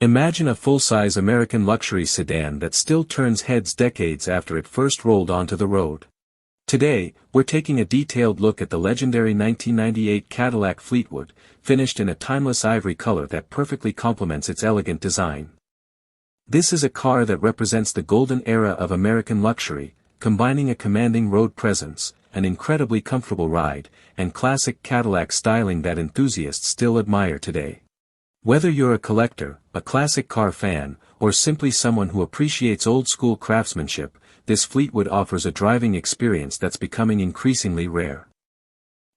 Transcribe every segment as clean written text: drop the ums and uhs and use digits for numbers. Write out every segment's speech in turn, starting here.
Imagine a full-size American luxury sedan that still turns heads decades after it first rolled onto the road. Today, we're taking a detailed look at the legendary 1998 Cadillac Fleetwood, finished in a timeless ivory color that perfectly complements its elegant design. This is a car that represents the golden era of American luxury, combining a commanding road presence, an incredibly comfortable ride, and classic Cadillac styling that enthusiasts still admire today. Whether you're a collector, a classic car fan, or simply someone who appreciates old-school craftsmanship, this Fleetwood offers a driving experience that's becoming increasingly rare.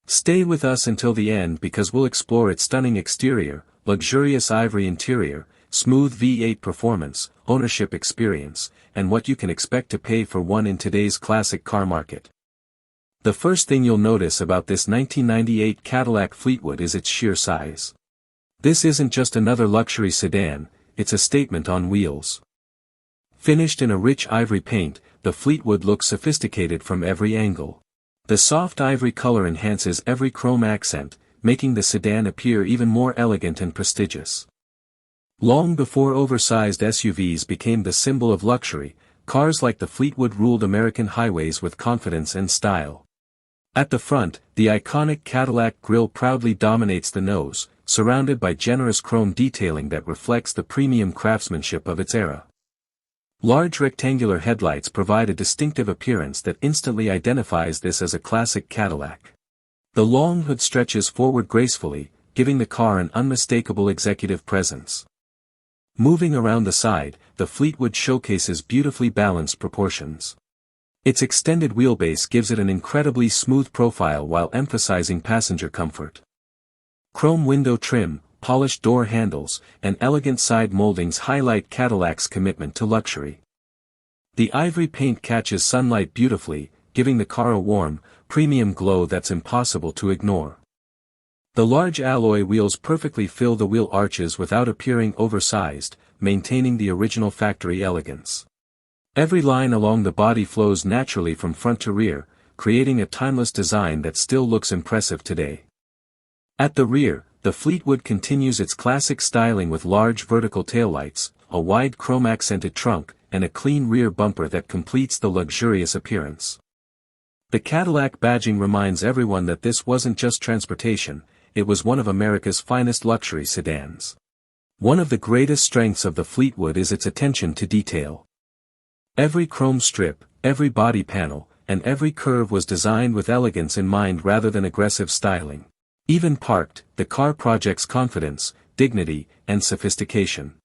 Stay with us until the end because we'll explore its stunning exterior, luxurious ivory interior, smooth V8 performance, ownership experience, and what you can expect to pay for one in today's classic car market. The first thing you'll notice about this 1998 Cadillac Fleetwood is its sheer size. This isn't just another luxury sedan, it's a statement on wheels. Finished in a rich ivory paint, the Fleetwood looks sophisticated from every angle. The soft ivory color enhances every chrome accent, making the sedan appear even more elegant and prestigious. Long before oversized SUVs became the symbol of luxury, cars like the Fleetwood ruled American highways with confidence and style. At the front, the iconic Cadillac grille proudly dominates the nose, surrounded by generous chrome detailing that reflects the premium craftsmanship of its era. Large rectangular headlights provide a distinctive appearance that instantly identifies this as a classic Cadillac. The long hood stretches forward gracefully, giving the car an unmistakable executive presence. Moving around the side, the Fleetwood showcases beautifully balanced proportions. Its extended wheelbase gives it an incredibly smooth profile while emphasizing passenger comfort. Chrome window trim, polished door handles, and elegant side moldings highlight Cadillac's commitment to luxury. The ivory paint catches sunlight beautifully, giving the car a warm, premium glow that's impossible to ignore. The large alloy wheels perfectly fill the wheel arches without appearing oversized, maintaining the original factory elegance. Every line along the body flows naturally from front to rear, creating a timeless design that still looks impressive today. At the rear, the Fleetwood continues its classic styling with large vertical taillights, a wide chrome-accented trunk, and a clean rear bumper that completes the luxurious appearance. The Cadillac badging reminds everyone that this wasn't just transportation, it was one of America's finest luxury sedans. One of the greatest strengths of the Fleetwood is its attention to detail. Every chrome strip, every body panel, and every curve was designed with elegance in mind rather than aggressive styling. Even parked, the car projects confidence, dignity, and sophistication.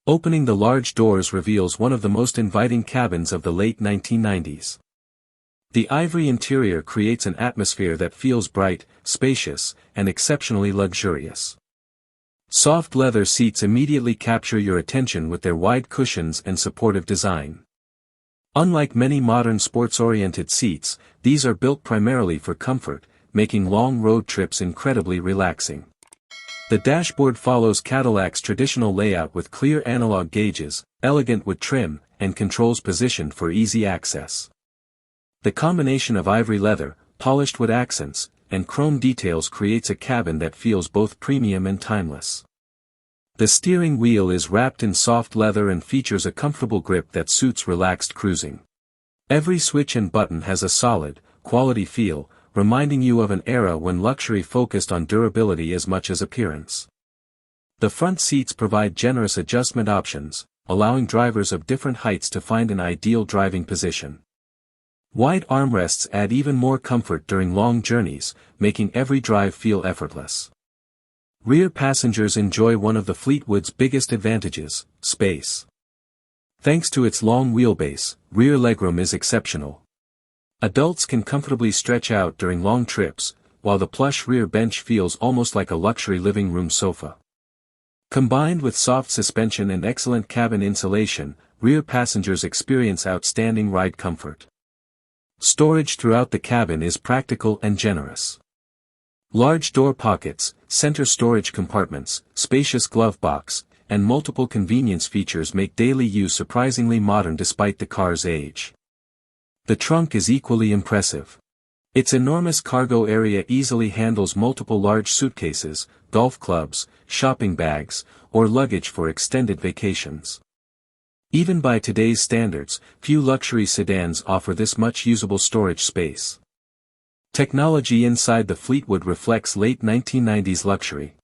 Opening the large doors reveals one of the most inviting cabins of the late 1990s. The ivory interior creates an atmosphere that feels bright, spacious, and exceptionally luxurious. Soft leather seats immediately capture your attention with their wide cushions and supportive design. Unlike many modern sports-oriented seats, these are built primarily for comfort, making long road trips incredibly relaxing. The dashboard follows Cadillac's traditional layout with clear analog gauges, elegant wood trim, and controls positioned for easy access. The combination of ivory leather, polished wood accents, and chrome details creates a cabin that feels both premium and timeless. The steering wheel is wrapped in soft leather and features a comfortable grip that suits relaxed cruising. Every switch and button has a solid, quality feel, reminding you of an era when luxury focused on durability as much as appearance. The front seats provide generous adjustment options, allowing drivers of different heights to find an ideal driving position. Wide armrests add even more comfort during long journeys, making every drive feel effortless. Rear passengers enjoy one of the Fleetwood's biggest advantages, space. Thanks to its long wheelbase, rear legroom is exceptional. Adults can comfortably stretch out during long trips, while the plush rear bench feels almost like a luxury living room sofa. Combined with soft suspension and excellent cabin insulation, rear passengers experience outstanding ride comfort. Storage throughout the cabin is practical and generous. Large door pockets, center storage compartments, spacious glove box, and multiple convenience features make daily use surprisingly modern despite the car's age. The trunk is equally impressive. Its enormous cargo area easily handles multiple large suitcases, golf clubs, shopping bags, or luggage for extended vacations. Even by today's standards, few luxury sedans offer this much usable storage space. Technology inside the Fleetwood reflects late 1990s luxury.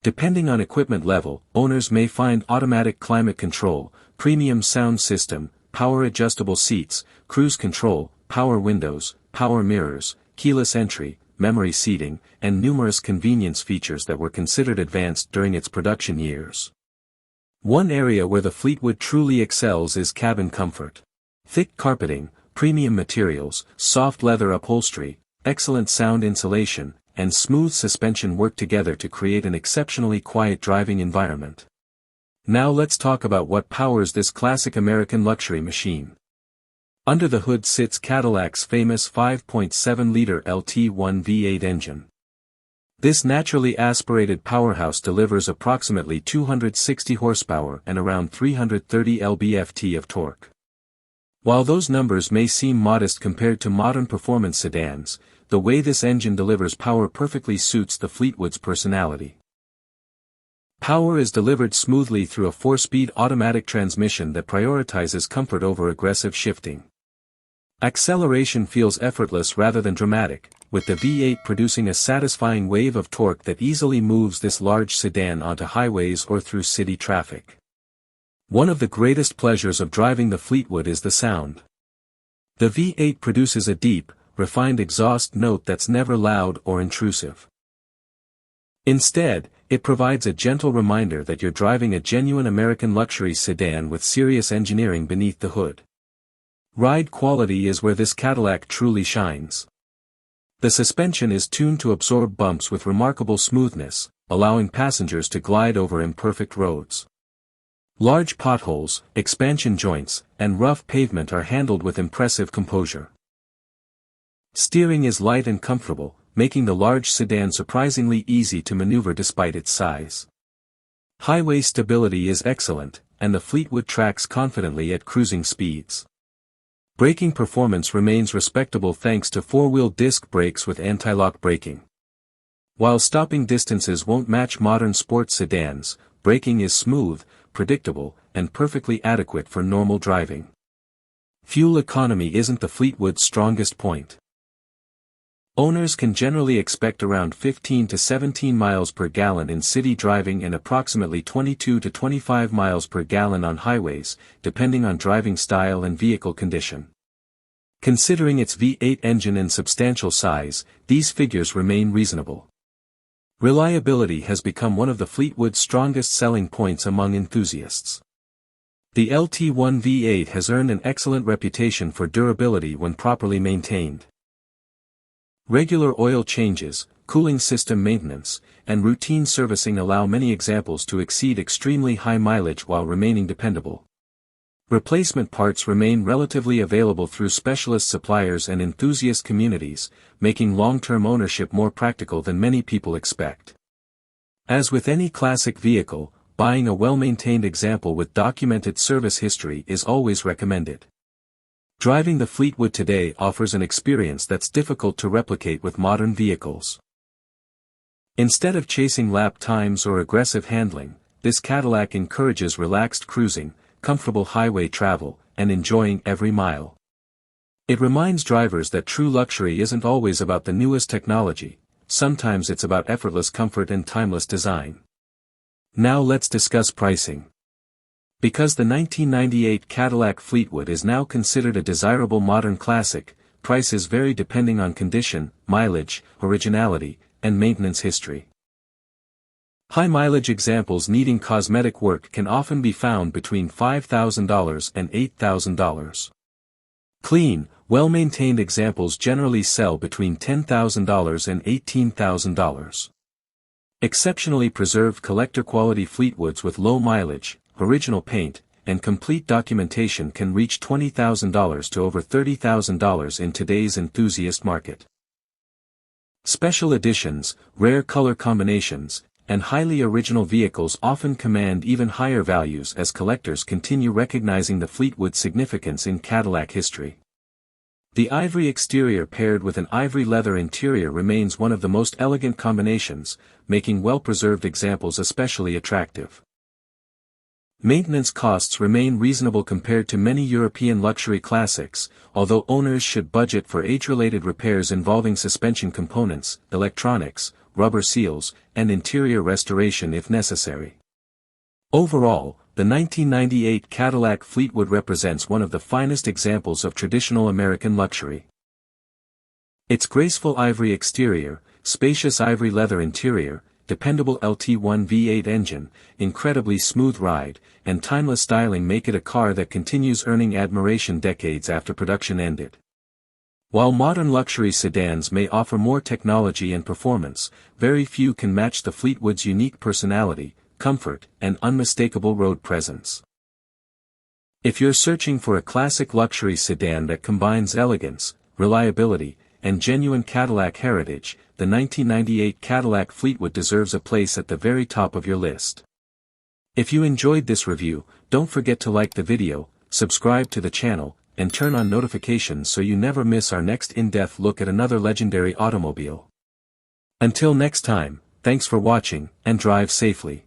Depending on equipment level, owners may find automatic climate control, premium sound system, power-adjustable seats, cruise control, power windows, power mirrors, keyless entry, memory seating, and numerous convenience features that were considered advanced during its production years. One area where the Fleetwood truly excels is cabin comfort. Thick carpeting, premium materials, soft leather upholstery, excellent sound insulation, and smooth suspension work together to create an exceptionally quiet driving environment. Now let's talk about what powers this classic American luxury machine. Under the hood sits Cadillac's famous 5.7-liter LT1 V8 engine. This naturally aspirated powerhouse delivers approximately 260 horsepower and around 330 lb-ft of torque. While those numbers may seem modest compared to modern performance sedans, the way this engine delivers power perfectly suits the Fleetwood's personality. Power is delivered smoothly through a 4-speed automatic transmission that prioritizes comfort over aggressive shifting. Acceleration feels effortless rather than dramatic, with the V8 producing a satisfying wave of torque that easily moves this large sedan onto highways or through city traffic. One of the greatest pleasures of driving the Fleetwood is the sound. The V8 produces a deep, refined exhaust note that's never loud or intrusive. Instead, it provides a gentle reminder that you're driving a genuine American luxury sedan with serious engineering beneath the hood. Ride quality is where this Cadillac truly shines. The suspension is tuned to absorb bumps with remarkable smoothness, allowing passengers to glide over imperfect roads. Large potholes, expansion joints, and rough pavement are handled with impressive composure. Steering is light and comfortable, making the large sedan surprisingly easy to maneuver despite its size. Highway stability is excellent, and the Fleetwood tracks confidently at cruising speeds. Braking performance remains respectable thanks to 4-wheel disc brakes with anti-lock braking. While stopping distances won't match modern sports sedans, braking is smooth, predictable, and perfectly adequate for normal driving. Fuel economy isn't the Fleetwood's strongest point. Owners can generally expect around 15 to 17 miles per gallon in city driving and approximately 22 to 25 miles per gallon on highways, depending on driving style and vehicle condition. Considering its V8 engine and substantial size, these figures remain reasonable. Reliability has become one of the Fleetwood's strongest selling points among enthusiasts. The LT1 V8 has earned an excellent reputation for durability when properly maintained. Regular oil changes, cooling system maintenance, and routine servicing allow many examples to exceed extremely high mileage while remaining dependable. Replacement parts remain relatively available through specialist suppliers and enthusiast communities, making long-term ownership more practical than many people expect. As with any classic vehicle, buying a well-maintained example with documented service history is always recommended. Driving the Fleetwood today offers an experience that's difficult to replicate with modern vehicles. Instead of chasing lap times or aggressive handling, this Cadillac encourages relaxed cruising, comfortable highway travel, and enjoying every mile. It reminds drivers that true luxury isn't always about the newest technology, sometimes it's about effortless comfort and timeless design. Now let's discuss pricing. Because the 1998 Cadillac Fleetwood is now considered a desirable modern classic, prices vary depending on condition, mileage, originality, and maintenance history. High-mileage examples needing cosmetic work can often be found between $5,000 and $8,000. Clean, well-maintained examples generally sell between $10,000 and $18,000. Exceptionally preserved collector-quality Fleetwoods with low mileage, original paint, and complete documentation can reach $20,000 to over $30,000 in today's enthusiast market. Special editions, rare color combinations, and highly original vehicles often command even higher values as collectors continue recognizing the Fleetwood's significance in Cadillac history. The ivory exterior paired with an ivory leather interior remains one of the most elegant combinations, making well-preserved examples especially attractive. Maintenance costs remain reasonable compared to many European luxury classics, although owners should budget for age-related repairs involving suspension components, electronics, rubber seals, and interior restoration if necessary. Overall, the 1998 Cadillac Fleetwood represents one of the finest examples of traditional American luxury. Its graceful ivory exterior, spacious ivory leather interior, dependable LT1 V8 engine, incredibly smooth ride, and timeless styling make it a car that continues earning admiration decades after production ended. While modern luxury sedans may offer more technology and performance, very few can match the Fleetwood's unique personality, comfort, and unmistakable road presence. If you're searching for a classic luxury sedan that combines elegance, reliability, and genuine Cadillac heritage, the 1998 Cadillac Fleetwood deserves a place at the very top of your list. If you enjoyed this review, don't forget to like the video, subscribe to the channel, and turn on notifications so you never miss our next in-depth look at another legendary automobile. Until next time, thanks for watching, and drive safely.